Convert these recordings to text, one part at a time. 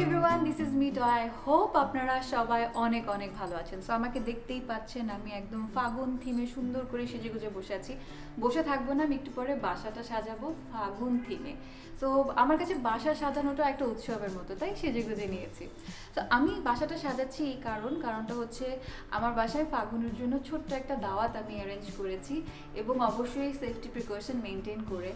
Everyone, this is me. তো I hope আপনারা সবাই অনেক অনেক ভালো আছেন। সো আমাকে দেখতেই পাচ্ছেন, আমি একদম ফাগুন থিমে সুন্দর করে সেজেগুজে বসে আছি। বসে থাকবো না, আমি একটু পরে বাসাটা সাজাবো ফাগুন থিমে। সো আমার কাছে বাসা সাজানোটা একটা উৎসবের মতো, তাই সেজেগুজে নিয়েছি। তো আমি বাসাটা সাজাচ্ছি এই কারণটা হচ্ছে আমার বাসায় ফাগুনের জন্য ছোট্ট একটা দাওয়াত আমি অ্যারেঞ্জ করেছি, এবং অবশ্যই সেফটি প্রিকশন মেনটেন করে।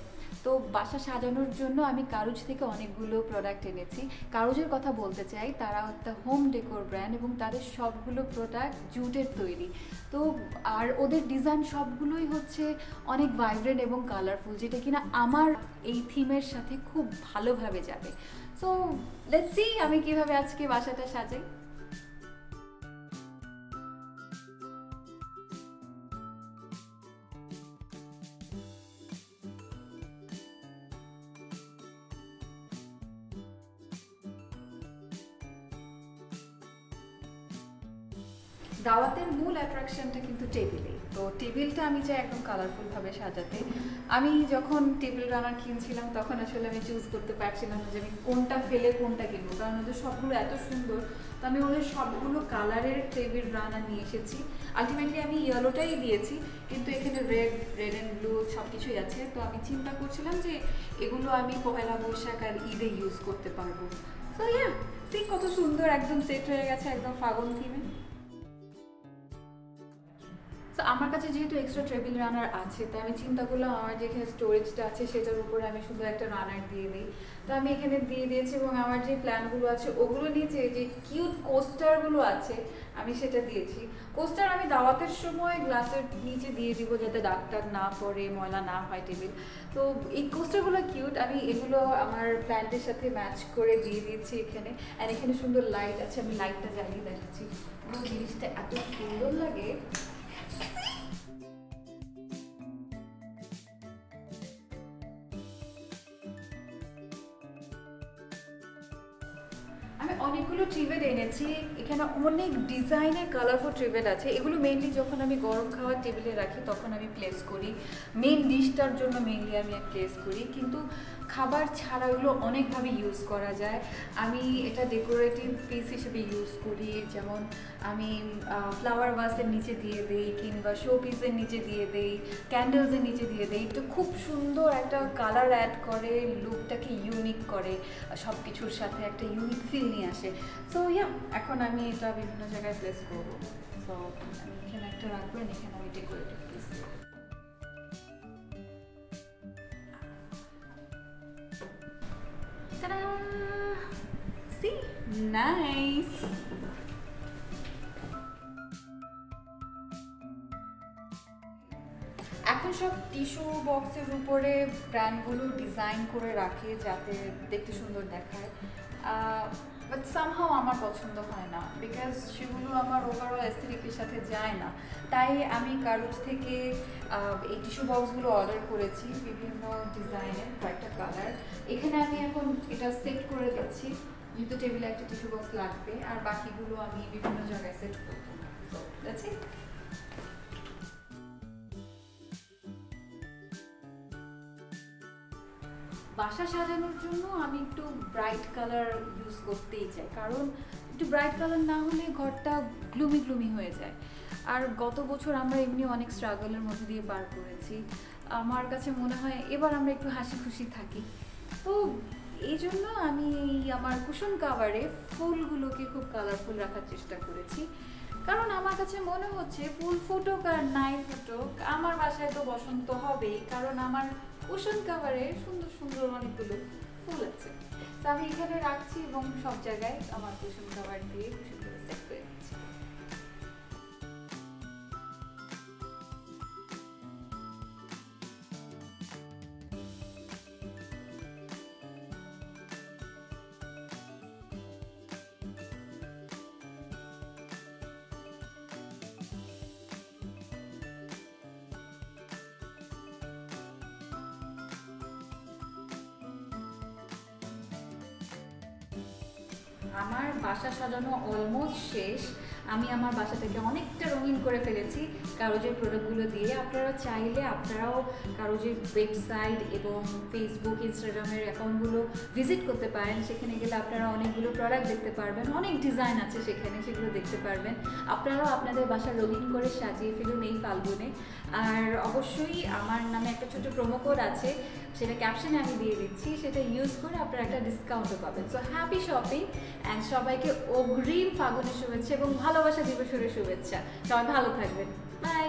তো বাসা সাজানোর জন্য আমি কারুজ থেকে অনেকগুলো প্রোডাক্ট এনেছি। কারুজের কথা বলতে চাই, তারা একটা হোম ডেকোর ব্র্যান্ড এবং তাদের সবগুলো প্রোডাক্ট জুটের তৈরি। তো আর ওদের ডিজাইন সবগুলোই হচ্ছে অনেক ভাইব্রেন্ট এবং কালারফুল, যেটা কিনা আমার এই থিমের সাথে খুব ভালোভাবে যাবে। সো লেটস সি আমি কিভাবে আজকে বাসাটা সাজাই। দাওয়াতের মূল অ্যাট্রাকশনটা কিন্তু টেবিলেই। তো টেবিলটা আমি চাই একদম কালারফুলভাবে সাজাতে। আমি যখন টেবিল রানার কিনছিলাম তখন আসলে আমি চুজ করতে পারছিলাম না যে আমি কোনটা ফেলে কোনটা কিনবো, কারণ ওদের সবগুলো এত সুন্দর। তো আমি ওদের সবগুলো কালারের টেবিল রানার নিয়ে এসেছি। আলটিমেটলি আমি ইয়েলোটাই দিয়েছি, কিন্তু এখানে রেড অ্যান্ড ব্লু সব কিছুই আছে। তো আমি চিন্তা করছিলাম যে এগুলো আমি পহেলা বৈশাখ আর ঈদে ইউজ করতে পারবো। সো ইয়া, সেই কত সুন্দর একদম সেট হয়ে গেছে একদম ফাগুন থিমে। তো আমার কাছে যেহেতু এক্সট্রা টেবিল রানার আছে, তাই আমি চিন্তা করলাম আমার যেখানে স্টোরেজটা আছে সেটার উপরে আমি শুধু একটা রানার দিয়ে দিই। তো আমি এখানে দিয়ে দিয়েছি, এবং আমার যে প্ল্যানগুলো আছে ওগুলো নিচে যে কিউট কোস্টারগুলো আছে আমি সেটা দিয়েছি। কোস্টার আমি দাওয়াতের সময় গ্লাসের নিচে দিয়ে দিব যাতে দাগ টাগ না পড়ে, ময়লা না হয় টেবিল। তো এই কোস্টারগুলো কিউট, আমি এগুলো আমার প্ল্যান্টের সাথে ম্যাচ করে দিয়ে দিয়েছি এখানে। আর এখানে সুন্দর লাইট আছে, আমি লাইটটা জ্বালিয়ে দেখাচ্ছি। পুরো জিনিসটা এত সুন্দর লাগে। আমি অনেকগুলো ট্রিভেড এনেছি, এখানে অনেক ডিজাইনের কালারফুল ট্রিভেড আছে। এগুলো মেইনলি যখন আমি গরম খাওয়ার টেবিলে রাখি তখন আমি প্লেস করি, মেইন ডিশটার জন্য মেইনলি আমি প্লেস করি। কিন্তু খাবার ছাড়া এগুলো অনেকভাবে ইউজ করা যায়। আমি এটা ডেকোরেটিভ পিস হিসেবে ইউজ করি, যেমন আমি ফ্লাওয়ার ভাসের নিচে দিয়ে দিই, কিংবা শো পিসের নিচে দিয়ে দিই, ক্যান্ডেলসের নিচে দিয়ে দিই। তো খুব সুন্দর একটা কালার অ্যাড করে, লুকটাকে ইউনিক করে, সব কিছুর সাথে একটা ইউনিক ফিল নিয়ে আসে। সো ইয়া, এখন আমি এটা বিভিন্ন জায়গায় প্লেস করবো। সো আমি এখানে একটা রাখবো, এখানে আমি ডেকোরেটিভ পিস দেবো। Ta-da! See? Nice! এখন সব টিস্যু বক্সের উপরে ব্র্যান্ডগুলো ডিজাইন করে রাখে যাতে দেখতে সুন্দর দেখায়, বাট সামহাও আমার পছন্দ হয় না, বিকজ সেগুলো আমার ওভারঅল অ্যাস্থেটিকের সাথে যায় না। তাই আমি কারুজ থেকে এই টিস্যু বক্সগুলো অর্ডার করেছি বিভিন্ন ডিজাইনের, কয়েকটা কালার। এখানে আমি এখন এটা সেট করে দিচ্ছি, যেহেতু টেবিলে একটা টিস্যু বক্স লাগবে, আর বাকিগুলো আমি বিভিন্ন জায়গায় সেট করবো। So that's it. বাসা সাজানোর জন্য আমি একটু ব্রাইট কালার ইউজ করতেই চাই, কারণ একটু ব্রাইট কালার না হলে ঘরটা গ্লুমি হয়ে যায়। আর গত বছর আমরা এমনি অনেক স্ট্রাগলের মধ্যে দিয়ে পার করেছি, আমার কাছে মনে হয় এবার আমরা একটু হাসি খুশি থাকি। তো এই জন্য আমি আমার কুশন কাভারে ফুলগুলোকে খুব কালারফুল রাখার চেষ্টা করেছি, কারণ আমার কাছে মনে হচ্ছে ফুল ফুটুক আর নাই ফুটুক, আমার বাসায় তো বসন্ত হবেই, কারণ আমার কুশন কাভারে সুন্দর সুন্দর অনেকগুলো ফুল আছে। তো আমি এখানে রাখছি এবং সব জায়গায় আমার কুশন কাভার দিয়ে কুশন করে সেট করে দিচ্ছি। আমার বাসা সাজানো অলমোস্ট শেষ। আমি আমার বাসাটাকে অনেকটা রঙিন করে ফেলেছি, কারোজের প্রোডাক্টগুলো দিয়ে। আপনারা চাইলে আপনারাও কারোজের ওয়েবসাইট এবং ফেসবুক ইনস্টাগ্রামের অ্যাকাউন্টগুলো ভিজিট করতে পারেন। সেখানে গেলে আপনারা অনেকগুলো প্রোডাক্ট দেখতে পারবেন, অনেক ডিজাইন আছে সেখানে, সেগুলো দেখতে পারবেন। আপনারাও আপনাদের বাসা রঙিন করে সাজিয়ে ফেলুন এই ফাল্গুনে। আর অবশ্যই আমার নামে একটা ছোট প্রোমো কোড আছে, সেটা ক্যাপশনে আমি দিয়ে দিচ্ছি, সেটা ইউজ করে আপনারা একটা ডিসকাউন্টও পাবেন। সো হ্যাপি শপিং অ্যান্ড সবাইকে অগ্রিম ফাল্গুনের শুভেচ্ছা এবং ভালোবাসা দিবসের শুভেচ্ছা। সবাই ভালো থাকবেন, বাই।